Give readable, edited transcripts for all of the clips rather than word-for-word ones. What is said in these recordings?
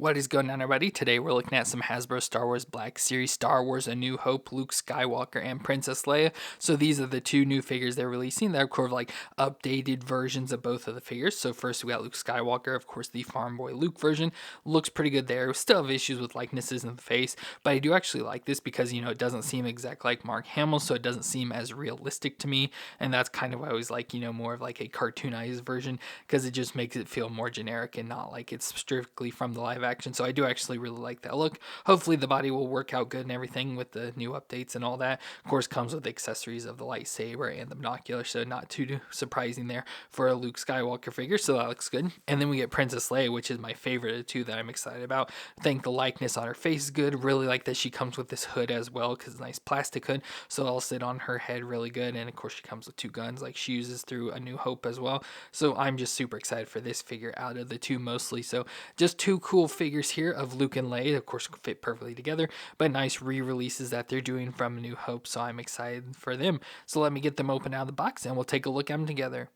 What is going on, everybody? Today we're looking at some Hasbro Star Wars Black Series Star Wars A New Hope, Luke Skywalker, and Princess Leia. So these are the two new figures they're releasing. They're of course like updated versions of both of the figures. So first we got Luke Skywalker, of course the Farm Boy Luke version. Looks pretty good there. We still have issues with likenesses in the face, but I do actually like this because, it doesn't seem exactly like Mark Hamill, so it doesn't seem as realistic to me. And that's kind of why I always like, more of like a cartoonized version, because it just makes it feel more generic and not like it's strictly from the live action. So I do actually really like that look. Hopefully the body will work out good and everything with the new updates and all that. Of course, comes with accessories of the lightsaber and the binocular, so not too surprising there for a Luke Skywalker figure, so that looks good. And then we get Princess Leia, which is my favorite of the two that I'm excited about. I think the likeness on her face is good. Really like that she comes with this hood as well, because it's a nice plastic hood, so it'll sit on her head really good. And of course she comes with two guns like she uses through A New Hope as well. So I'm just super excited for this figure out of the two mostly. So just two cool figures here of Luke and Leia, of course fit perfectly together, but nice re-releases that they're doing from A New Hope, so I'm excited for them. So let me get them open out of the box and we'll take a look at them together.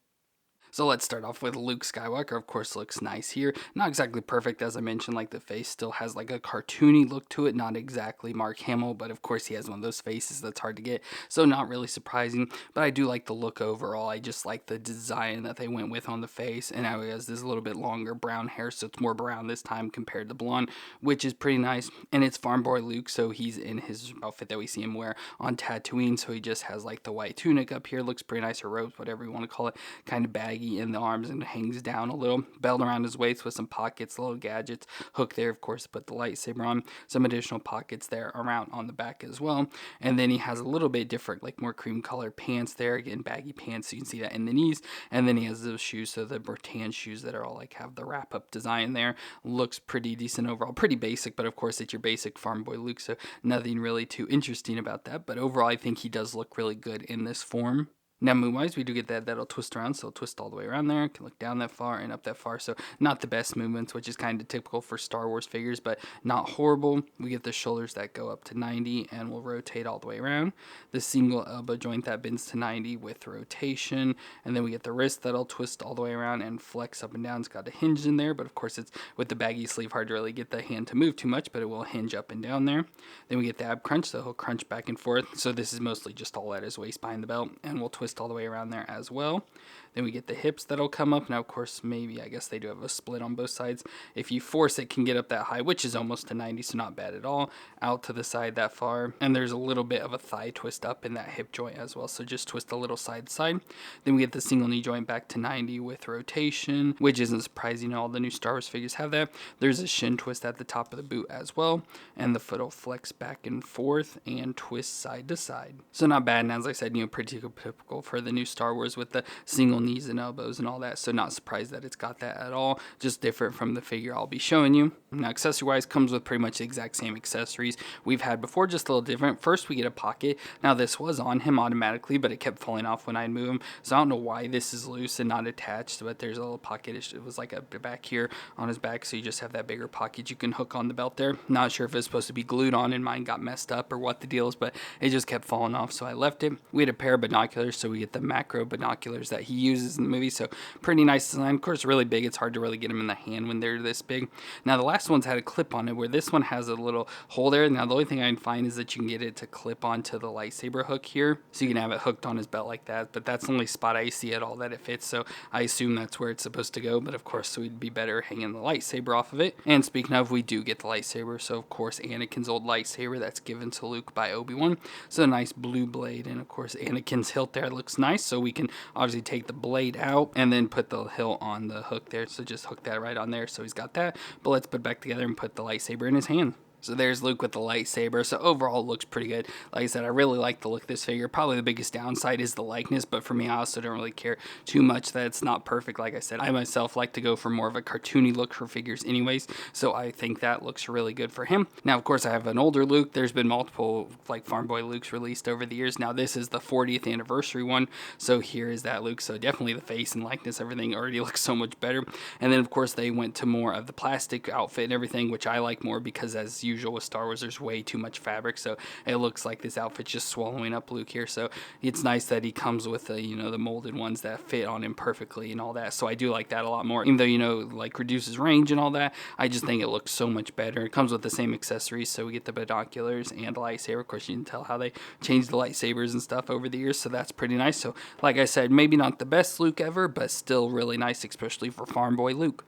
So let's start off with Luke Skywalker. Of course, looks nice here. Not exactly perfect, as I mentioned, like the face still has like a cartoony look to it. Not exactly Mark Hamill, but of course he has one of those faces that's hard to get. So not really surprising, but I do like the look overall. I just like the design that they went with on the face. And now he has this little bit longer brown hair, so it's more brown this time compared to blonde, which is pretty nice. And it's Farm Boy Luke, so he's in his outfit that we see him wear on Tatooine. So he just has like the white tunic up here. Looks pretty nice, or robes, whatever you want to call it. Kind of baggy in the arms and hangs down a little. Belt around his waist with some pockets, little gadgets. Hook there, of course, to put the lightsaber on. Some additional pockets there around on the back as well. And then he has a little bit different, like more cream colored pants there. Again, baggy pants, so you can see that in the knees. And then he has those shoes, so the Bertan shoes that are all like have the wrap up design there. Looks pretty decent overall. Pretty basic, but of course it's your basic Farm Boy Luke, so nothing really too interesting about that. But overall, I think he does look really good in this form. Now, move-wise, we do get that'll twist around, so it'll twist all the way around there. Can look down that far and up that far, so not the best movements, which is kind of typical for Star Wars figures, but not horrible. We get the shoulders that go up to 90 and will rotate all the way around. The single elbow joint that bends to 90 with rotation, and then we get the wrist that'll twist all the way around and flex up and down. It's got a hinge in there, but of course it's with the baggy sleeve, hard to really get the hand to move too much, but it will hinge up and down there. Then we get the ab crunch, so he'll crunch back and forth. So this is mostly just all at his waist behind the belt, and we'll twist all the way around there as well. Then we get the hips that'll come up. Now, of course, I guess they do have a split on both sides. If you force it, can get up that high, which is almost to 90, so not bad at all. Out to the side that far. And there's a little bit of a thigh twist up in that hip joint as well, so just twist a little side to side. Then we get the single knee joint back to 90 with rotation, which isn't surprising. All the new Star Wars figures have that. There's a shin twist at the top of the boot as well, and the foot will flex back and forth and twist side to side. So not bad, and as I said, pretty typical for the new Star Wars with the single knees and elbows and all that, so not surprised that it's got that at all. Just different from the figure I'll be showing you. Now, accessory wise, comes with pretty much the exact same accessories we've had before, just a little different. First, we get a pocket. Now, this was on him automatically, but it kept falling off when I'd move him, so I don't know why this is loose and not attached, but there's a little pocket. It was like a back here on his back, so you just have that bigger pocket you can hook on the belt there. Not sure if it's supposed to be glued on and mine got messed up or what the deal is, but it just kept falling off, so I left it. We had a pair of binoculars, so we get the macro binoculars that he uses in the movie, so pretty nice design. Of course, really big. It's hard to really get them in the hand when they're this big. Now, the last one's had a clip on it, where this one has a little hole there. Now, the only thing I can find is that you can get it to clip onto the lightsaber hook here, so you can have it hooked on his belt like that, but that's the only spot I see at all that it fits, so I assume that's where it's supposed to go, but of course, so we'd be better hanging the lightsaber off of it. And speaking of, we do get the lightsaber, so of course, Anakin's old lightsaber that's given to Luke by Obi-Wan, so a nice blue blade, and of course, Anakin's hilt there looks nice, so we can obviously take the blade out and then put the hilt on the hook there, so just hook that right on there, so he's got that. But let's put it back together and put the lightsaber in his hand. So there's Luke with the lightsaber. So overall, it looks pretty good. Like I said, I really like the look of this figure. Probably the biggest downside is the likeness, but for me, I also don't really care too much that it's not perfect. Like I said, I myself like to go for more of a cartoony look for figures anyways, so I think that looks really good for him. Now, of course, I have an older Luke. There's been multiple like Farm Boy Lukes released over the years. Now, this is the 40th anniversary one, so here is that Luke. So definitely the face and likeness, everything already looks so much better. And then, of course, they went to more of the plastic outfit and everything, which I like more because, as usual with Star Wars, there's way too much fabric, so it looks like this outfit's just swallowing up Luke here. So it's nice that he comes with the, the molded ones that fit on him perfectly and all that. So I do like that a lot more, even though, like reduces range and all that. I just think it looks so much better. It comes with the same accessories, so we get the binoculars and the lightsaber. Of course, you can tell how they changed the lightsabers and stuff over the years, so that's pretty nice. So like I said, maybe not the best Luke ever, but still really nice, especially for farm boy Luke.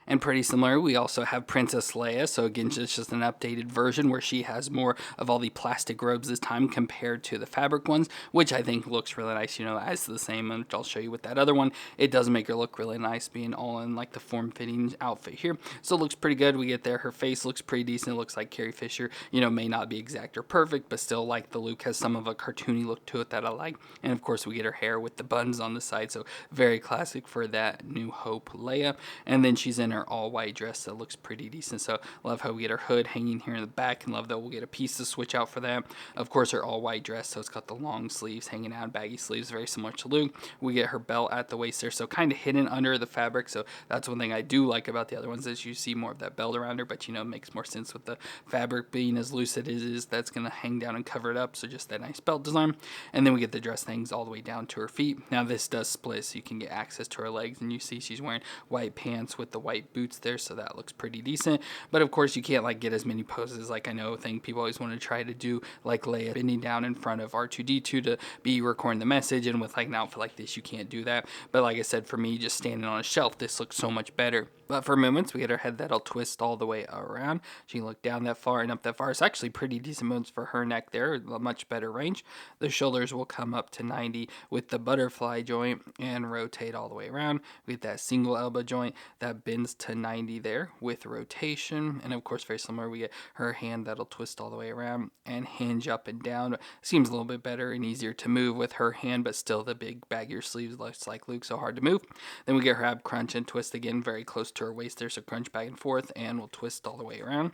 And pretty similar, we also have Princess Leia. So again, it's just an updated version where she has more of all the plastic robes this time compared to the fabric ones, which I think looks really nice, as the same, and I'll show you with that other one. It does make her look really nice being all in like the form-fitting outfit here. So it looks pretty good. We get there. Her face looks pretty decent. It looks like Carrie Fisher, may not be exact or perfect, but still like the Luke has some of a cartoony look to it that I like. And of course, we get her hair with the buns on the side. So very classic for that New Hope Leia. And then she's in her all white dress that looks pretty decent. So love how we get her hood hanging here in the back, and love that we'll get a piece to switch out for that. Of course, her all white dress, so it's got the long sleeves hanging out, baggy sleeves, very similar to Luke. We get her belt at the waist there, so kind of hidden under the fabric. So that's one thing I do like about the other ones, is you see more of that belt around her, but it makes more sense with the fabric being as loose as it is. That's going to hang down and cover it up, so just that nice belt design. And then we get the dress things all the way down to her feet. Now this does split, so you can get access to her legs, and you see she's wearing white pants with the white boots there, so that looks pretty decent. But of course, you can't like get as many poses, like I think people always want to try to do, like Leia bending down in front of R2D2 to be recording the message, and with like an outfit like this you can't do that. But like I said, for me, just standing on a shelf, this looks so much better. But for moments, we get her head that'll twist all the way around. She can look down that far and up that far. It's actually pretty decent moments for her neck there, a much better range. The shoulders will come up to 90 with the butterfly joint and rotate all the way around. We get that single elbow joint that bends to 90 there with rotation. And of course, very similar, we get her hand that'll twist all the way around and hinge up and down. Seems a little bit better and easier to move with her hand, but still the big baggier sleeves looks like Luke, so hard to move. Then we get her ab crunch and twist again, very close to her waist there, so crunch back and forth, and we'll twist all the way around.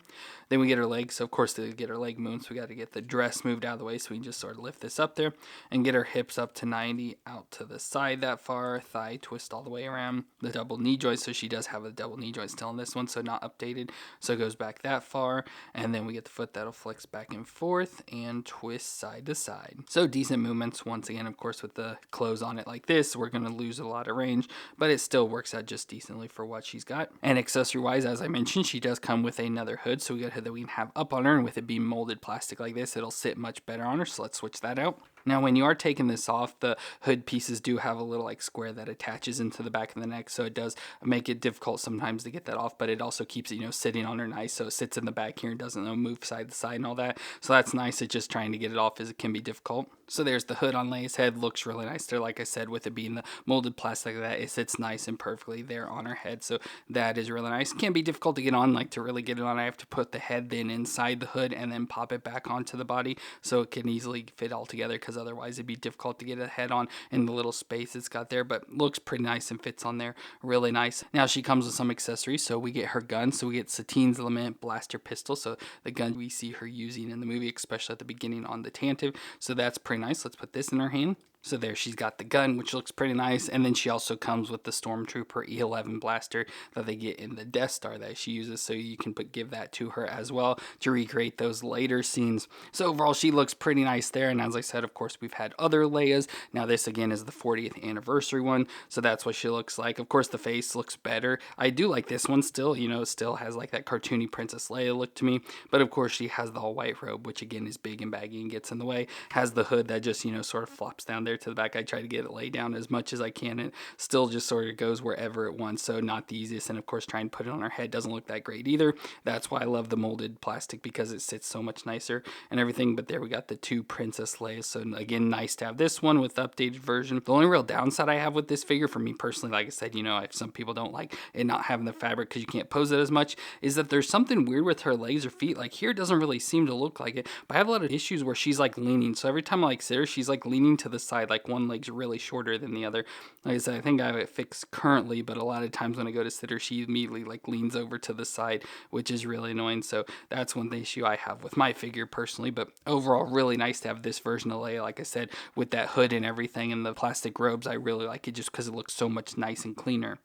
Then we get her legs, so of course to get her leg moved, so we got to get the dress moved out of the way, so we can just sort of lift this up there and get her hips up to 90 out to the side that far, thigh twist all the way around, the double knee joint, so she does have a double knee joint still in this one, so not updated, so it goes back that far. And then we get the foot that'll flex back and forth and twist side to side. So decent movements. Once again, of course, with the clothes on it like this, we're going to lose a lot of range, but it still works out just decently for what she's got. And accessory wise, as I mentioned, she does come with another hood, so we got a hood that we can have up on her, and with it being molded plastic like this, it'll sit much better on her. So let's switch that out. Now, when you are taking this off, the hood pieces do have a little like square that attaches into the back of the neck, so it does make it difficult sometimes to get that off, but it also keeps it, sitting on her nice, so it sits in the back here and doesn't move side to side and all that. So that's nice. It's just trying to get it off as it can be difficult. So there's the hood on Leia's head. Looks really nice there. Like I said, with it being the molded plastic like that, it sits nice and perfectly there on her head. So that is really nice. It can be difficult to get on. Like to really get it on, I have to put the head then inside the hood and then pop it back onto the body, so it can easily fit all together, because otherwise it'd be difficult to get a head on in the little space it's got there. But looks pretty nice and fits on there really nice. Now she comes with some accessories, so we get her gun. So we get Satine's Lament blaster pistol, so the gun we see her using in the movie, especially at the beginning on the Tantive. So that's pretty nice. Let's put this in her hand. So there she's got the gun, which looks pretty nice. And then she also comes with the Stormtrooper E11 blaster that they get in the Death Star that she uses. So you can give that to her as well to recreate those later scenes. So overall, she looks pretty nice there. And as I said, of course, we've had other Leias. Now this again is the 40th anniversary one. So that's what she looks like. Of course, the face looks better. I do like this one still, still has like that cartoony Princess Leia look to me. But of course, she has the all white robe, which again is big and baggy and gets in the way. Has the hood that just, sort of flops down there to the back. I try to get it laid down as much as I can, and still just sort of goes wherever it wants, so not the easiest. And of course, trying to put it on her head doesn't look that great either. That's why I love the molded plastic, because it sits so much nicer and everything. But there we got the two Princess Leias, so again, nice to have this one with the updated version. The only real downside I have with this figure, for me personally, like I said, some people don't like it not having the fabric because you can't pose it as much, is that there's something weird with her legs or feet. Like here, it doesn't really seem to look like it, but I have a lot of issues where she's like leaning. So every time I like sit her, she's like leaning to the side, like one leg's really shorter than the other. Like I said, I think I have it fixed currently, but a lot of times when I go to sit her, she immediately like leans over to the side, which is really annoying. So that's one issue I have with my figure personally. But overall, really nice to have this version of Leia, like I said, with that hood and everything and the plastic robes. I really like it just because it looks so much nice and cleaner.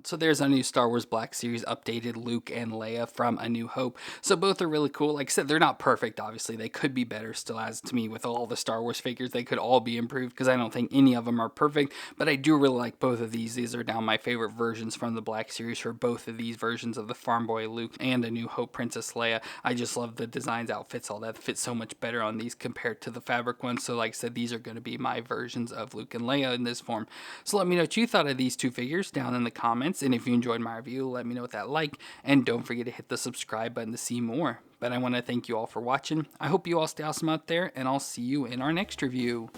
So there's a new Star Wars Black Series updated Luke and Leia from A New Hope. So both are really cool. Like I said, they're not perfect, obviously. They could be better still, as to me, with all the Star Wars figures. They could all be improved because I don't think any of them are perfect. But I do really like both of these. These are now my favorite versions from the Black Series for both of these versions of the Farm Boy Luke and A New Hope Princess Leia. I just love the designs, outfits, all that fits so much better on these compared to the fabric ones. So like I said, these are going to be my versions of Luke and Leia in this form. So let me know what you thought of these two figures down in the comments. And if you enjoyed my review, let me know with that like. And don't forget to hit the subscribe button to see more. But I want to thank you all for watching. I hope you all stay awesome out there, and I'll see you in our next review.